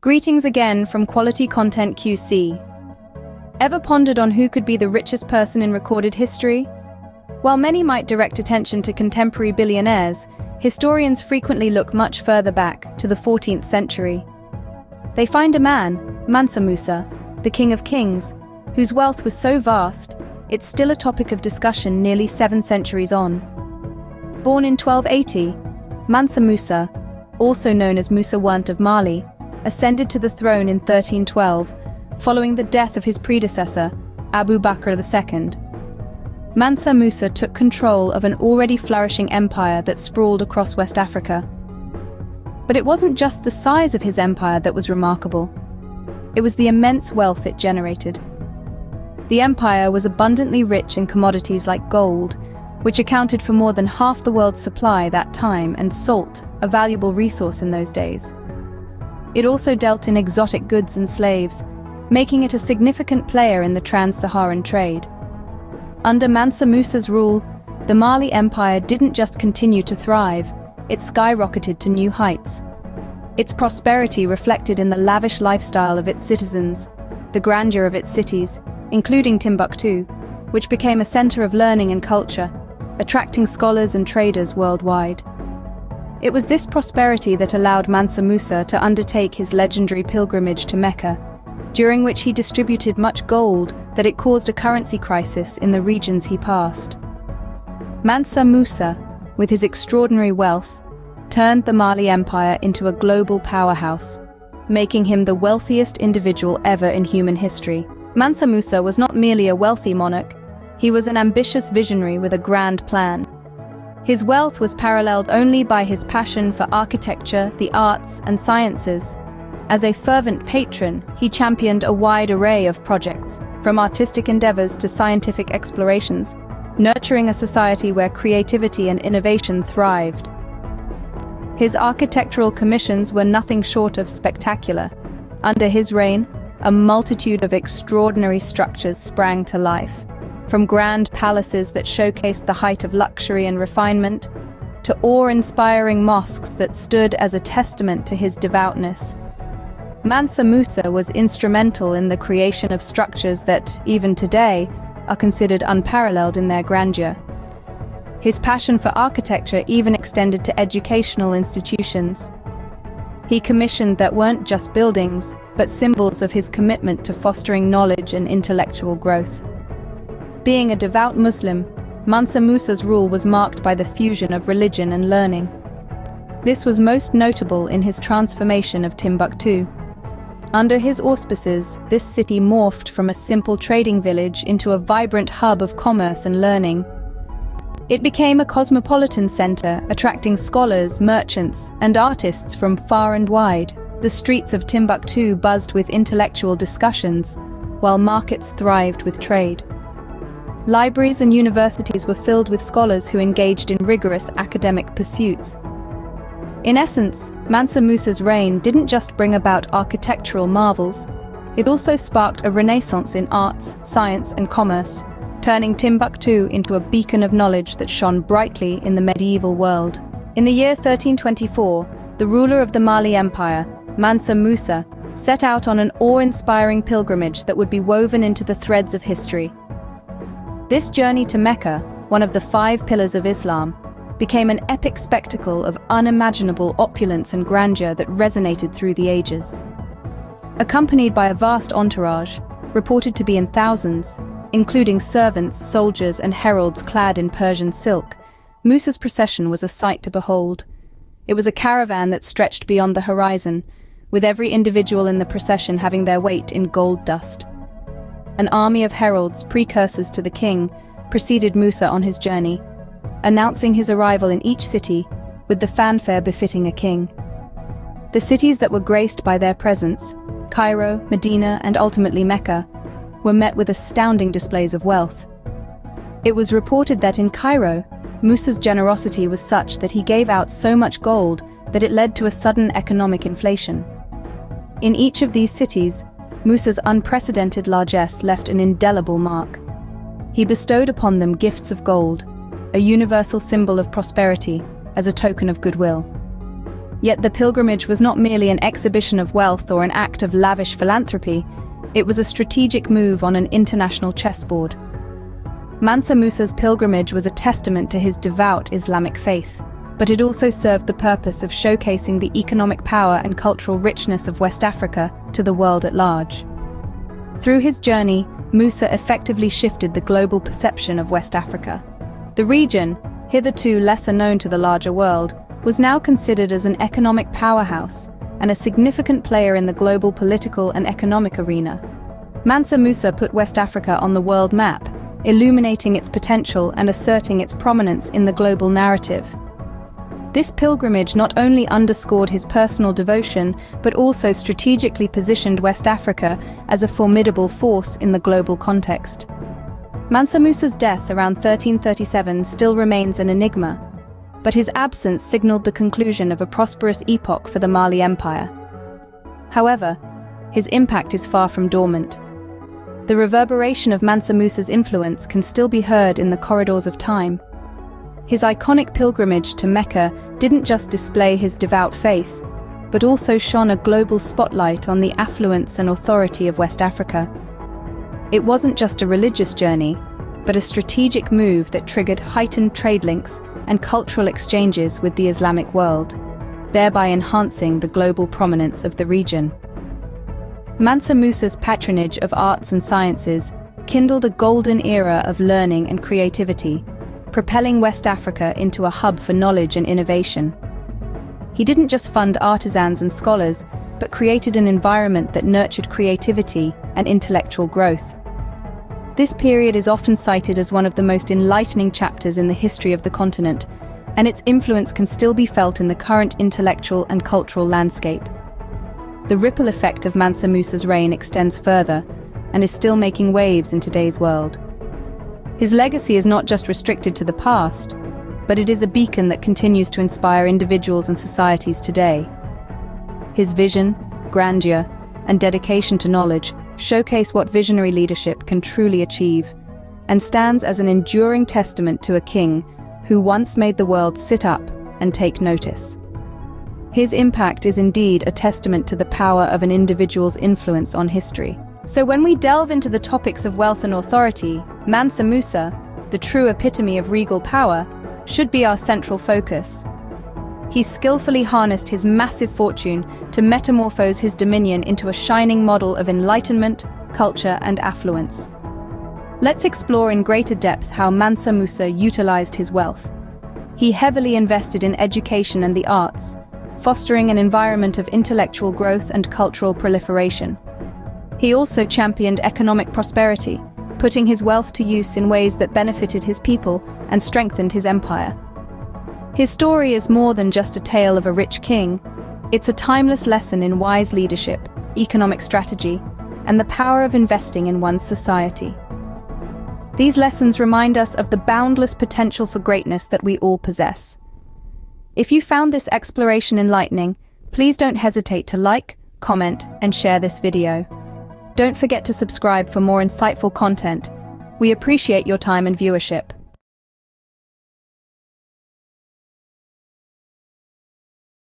Greetings again from Quality Content QC. Ever pondered on who could be the richest person in recorded history? While many might direct attention to contemporary billionaires, historians frequently look much further back, to the 14th century. They find a man, Mansa Musa, the King of Kings, whose wealth was so vast, it's still a topic of discussion nearly 7 centuries on. Born in 1280, Mansa Musa, also known as Musa I of Mali, ascended to the throne in 1312, following the death of his predecessor, Abu Bakr II. Mansa Musa took control of an already flourishing empire that sprawled across West Africa. But it wasn't just the size of his empire that was remarkable. It was the immense wealth it generated. The empire was abundantly rich in commodities like gold, which accounted for more than half the world's supply that time, and salt, a valuable resource in those days. It also dealt in exotic goods and slaves, making it a significant player in the trans-Saharan trade. Under Mansa Musa's rule, the Mali Empire didn't just continue to thrive, it skyrocketed to new heights. Its prosperity reflected in the lavish lifestyle of its citizens, the grandeur of its cities, including Timbuktu, which became a center of learning and culture, attracting scholars and traders worldwide. It was this prosperity that allowed Mansa Musa to undertake his legendary pilgrimage to Mecca, during which he distributed much gold that it caused a currency crisis in the regions he passed. Mansa Musa, with his extraordinary wealth, turned the Mali Empire into a global powerhouse, making him the wealthiest individual ever in human history. Mansa Musa was not merely a wealthy monarch, he was an ambitious visionary with a grand plan. His wealth was paralleled only by his passion for architecture, the arts, and sciences. As a fervent patron, he championed a wide array of projects, from artistic endeavors to scientific explorations, nurturing a society where creativity and innovation thrived. His architectural commissions were nothing short of spectacular. Under his reign, a multitude of extraordinary structures sprang to life, from grand palaces that showcased the height of luxury and refinement, to awe-inspiring mosques that stood as a testament to his devoutness. Mansa Musa was instrumental in the creation of structures that, even today, are considered unparalleled in their grandeur. His passion for architecture even extended to educational institutions. He commissioned that weren't just buildings, but symbols of his commitment to fostering knowledge and intellectual growth. Being a devout Muslim, Mansa Musa's rule was marked by the fusion of religion and learning. This was most notable in his transformation of Timbuktu. Under his auspices, this city morphed from a simple trading village into a vibrant hub of commerce and learning. It became a cosmopolitan center, attracting scholars, merchants, and artists from far and wide. The streets of Timbuktu buzzed with intellectual discussions, while markets thrived with trade. Libraries and universities were filled with scholars who engaged in rigorous academic pursuits. In essence, Mansa Musa's reign didn't just bring about architectural marvels, it also sparked a renaissance in arts, science, and commerce, turning Timbuktu into a beacon of knowledge that shone brightly in the medieval world. In the year 1324, the ruler of the Mali Empire, Mansa Musa, set out on an awe-inspiring pilgrimage that would be woven into the threads of history. This journey to Mecca, one of the 5 pillars of Islam, became an epic spectacle of unimaginable opulence and grandeur that resonated through the ages. Accompanied by a vast entourage, reported to be in thousands, including servants, soldiers, and heralds clad in Persian silk, Musa's procession was a sight to behold. It was a caravan that stretched beyond the horizon, with every individual in the procession having their weight in gold dust. An army of heralds, precursors to the king, preceded Musa on his journey, announcing his arrival in each city with the fanfare befitting a king. The cities that were graced by their presence, Cairo, Medina, and ultimately Mecca, were met with astounding displays of wealth. It was reported that in Cairo, Musa's generosity was such that he gave out so much gold that it led to a sudden economic inflation. In each of these cities, Musa's unprecedented largesse left an indelible mark. He bestowed upon them gifts of gold, a universal symbol of prosperity, as a token of goodwill. Yet the pilgrimage was not merely an exhibition of wealth or an act of lavish philanthropy, it was a strategic move on an international chessboard. Mansa Musa's pilgrimage was a testament to his devout Islamic faith, but it also served the purpose of showcasing the economic power and cultural richness of West Africa to the world at large. Through his journey, Musa effectively shifted the global perception of West Africa. The region, hitherto lesser known to the larger world, was now considered as an economic powerhouse and a significant player in the global political and economic arena. Mansa Musa put West Africa on the world map, illuminating its potential and asserting its prominence in the global narrative. This pilgrimage not only underscored his personal devotion, but also strategically positioned West Africa as a formidable force in the global context. Mansa Musa's death around 1337 still remains an enigma, but his absence signaled the conclusion of a prosperous epoch for the Mali Empire. However, his impact is far from dormant. The reverberation of Mansa Musa's influence can still be heard in the corridors of time. His iconic pilgrimage to Mecca didn't just display his devout faith, but also shone a global spotlight on the affluence and authority of West Africa. It wasn't just a religious journey, but a strategic move that triggered heightened trade links and cultural exchanges with the Islamic world, thereby enhancing the global prominence of the region. Mansa Musa's patronage of arts and sciences kindled a golden era of learning and creativity, propelling West Africa into a hub for knowledge and innovation. He didn't just fund artisans and scholars, but created an environment that nurtured creativity and intellectual growth. This period is often cited as one of the most enlightening chapters in the history of the continent, and its influence can still be felt in the current intellectual and cultural landscape. The ripple effect of Mansa Musa's reign extends further, and is still making waves in today's world. His legacy is not just restricted to the past, but it is a beacon that continues to inspire individuals and societies today. His vision, grandeur, and dedication to knowledge showcase what visionary leadership can truly achieve, and stands as an enduring testament to a king who once made the world sit up and take notice. His impact is indeed a testament to the power of an individual's influence on history. So when we delve into the topics of wealth and authority, Mansa Musa, the true epitome of regal power, should be our central focus. He skillfully harnessed his massive fortune to metamorphose his dominion into a shining model of enlightenment, culture, and affluence. Let's explore in greater depth how Mansa Musa utilized his wealth. He heavily invested in education and the arts, fostering an environment of intellectual growth and cultural proliferation. He also championed economic prosperity, putting his wealth to use in ways that benefited his people and strengthened his empire. His story is more than just a tale of a rich king. It's a timeless lesson in wise leadership, economic strategy, and the power of investing in one's society. These lessons remind us of the boundless potential for greatness that we all possess. If you found this exploration enlightening, please don't hesitate to like, comment, and share this video. Don't forget to subscribe for more insightful content. We appreciate your time and viewership.